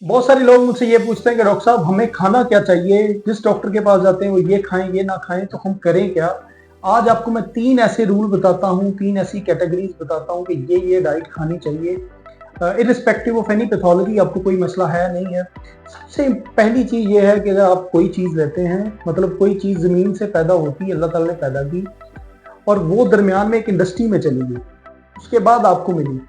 बहुत सारे लोग मुझसे ये पूछते हैं कि डॉक्टर साहब हमें खाना क्या चाहिए, जिस डॉक्टर के पास जाते हैं वो ये खाएं ये ना खाएं, तो हम करें क्या। आज आपको मैं 3 ऐसे रूल बताता हूँ, 3 ऐसी कैटेगरीज बताता हूँ कि ये डाइट खानी चाहिए इरिस्पेक्टिव ऑफ एनी पैथोलॉजी। आपको कोई मसला है नहीं है। सबसे पहली चीज ये है कि अगर आप कोई चीज लेते हैं, मतलब कोई चीज जमीन से पैदा होती है, अल्लाह ताला ने पैदा की और वो दरमियान में एक इंडस्ट्री में चली गई, उसके बाद आपको मिली,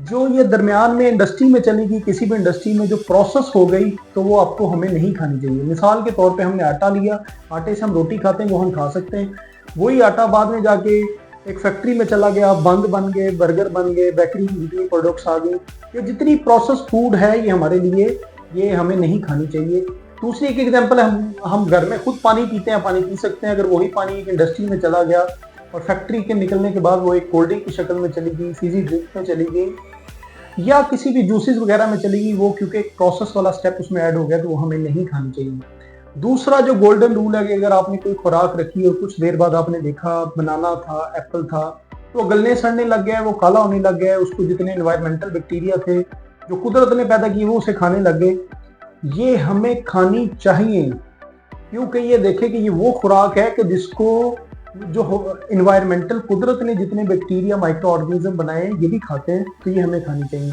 जो ये दरमियान में इंडस्ट्री में चली गई, किसी भी इंडस्ट्री में जो प्रोसेस हो गई, तो वो आपको हमें नहीं खानी चाहिए। मिसाल के तौर पे हमने आटा लिया, आटे से हम रोटी खाते हैं, वो हम खा सकते हैं। वही आटा बाद में जाके एक फैक्ट्री में चला गया, बंद बन गए, बर्गर बन गए, बेकरी की जितनी प्रोडक्ट्स आ गई, ये जितनी प्रोसेस फूड है ये हमारे लिए, ये हमें नहीं खानी चाहिए। दूसरी एक एग्जाम्पल है, हम घर में खुद पानी पीते हैं, पानी पी सकते हैं। अगर वही पानी एक इंडस्ट्री में चला गया और फैक्ट्री के निकलने के बाद वो एक कोल्ड ड्रिंक की शक्ल में चली गई, फीजी ड्रिंक में चली गई, या किसी भी जूसेस वगैरह में चली गई, वो क्योंकि एक प्रोसेस वाला स्टेप उसमें ऐड हो गया, तो वो हमें नहीं खानी चाहिए। दूसरा जो गोल्डन रूल है कि अगर आपने कोई खुराक रखी और कुछ देर बाद आपने देखा बनाना था, एप्पल था, तो गलने सड़ने लग गया है, वो काला होने लग गया है, उसको जितने एनवायरमेंटल बैक्टीरिया थे जो कुदरत ने पैदा किए वो उसे खाने लग गए, ये हमें खानी चाहिए। क्योंकि ये देखे कि ये वो खुराक है कि जिसको जो इन्वायरमेंटल कुदरत ने जितने बैक्टीरिया माइक्रो ऑर्गेनिज्म बनाए हैं ये भी खाते हैं, तो ये हमें खानी चाहिए।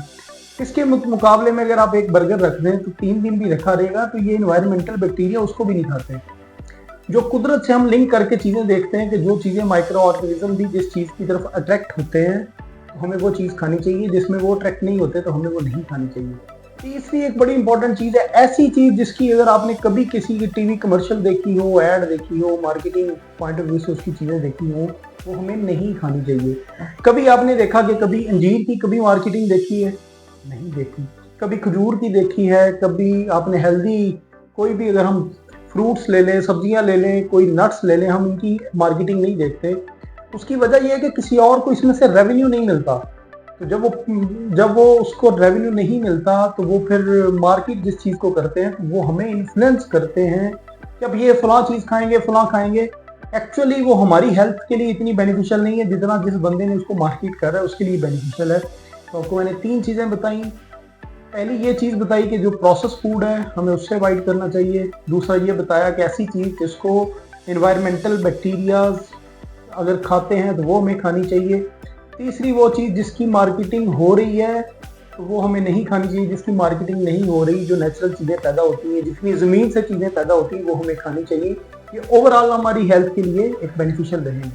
इसके मुकाबले में अगर आप एक बर्गर रख दें तो 3 दिन भी रखा रहेगा, तो ये इन्वायरमेंटल बैक्टीरिया उसको भी नहीं खाते। जो कुदरत से हम लिंक करके चीज़ें देखते हैं कि जो चीज़ें माइक्रो ऑर्गेनिज्म भी जिस चीज़ की तरफ अट्रैक्ट होते हैं, तो हमें वो चीज़ खानी चाहिए, जिसमें वो अट्रैक्ट नहीं होते तो हमें वो नहीं खानी चाहिए। तीसरी एक बड़ी इंपॉर्टेंट चीज़ है, ऐसी चीज़ जिसकी अगर आपने कभी किसी की टीवी कमर्शियल देखी हो, ऐड देखी हो, मार्केटिंग पॉइंट ऑफ व्यू से उसकी चीज़ें देखी हो, वो हमें नहीं खानी चाहिए। कभी आपने देखा कि कभी अंजीर की कभी मार्केटिंग देखी है? नहीं देखी। कभी खजूर की देखी है? कभी आपने हेल्दी कोई भी, अगर हम फ्रूट्स ले लें, सब्जियां ले लें, कोई नट्स ले लें, हम इनकी मार्केटिंग नहीं देखते। उसकी वजह यह है कि किसी और को इसमें से रेवेन्यू नहीं मिलता। तो जब वो उसको रेवेन्यू नहीं मिलता, तो वो फिर मार्केट जिस चीज़ को करते हैं वो हमें इन्फ्लुएंस करते हैं कि अब ये फलां चीज़ खाएंगे, फलां खाएंगे। एक्चुअली वो हमारी हेल्थ के लिए इतनी बेनिफिशियल नहीं है जितना जिस बंदे ने उसको मार्केट कर रहा है उसके लिए बेनिफिशियल है। तो आपको मैंने 3 चीज़ें बताई। पहली ये चीज़ बताई कि जो प्रोसेस फूड है हमें उससे अवॉइड करना चाहिए। दूसरा ये बताया कि ऐसी चीज़ जिसको इन्वायरमेंटल बैक्टीरियाज अगर खाते हैं तो वो हमें खानी चाहिए। तीसरी वो चीज़ जिसकी मार्केटिंग हो रही है तो वो हमें नहीं खानी चाहिए, जिसकी मार्केटिंग नहीं हो रही, जो नेचुरल चीज़ें पैदा होती हैं, जितनी ज़मीन से चीज़ें पैदा होती हैं वो हमें खानी चाहिए। ये ओवरऑल हमारी हेल्थ के लिए एक बेनिफिशियल रहेंगे।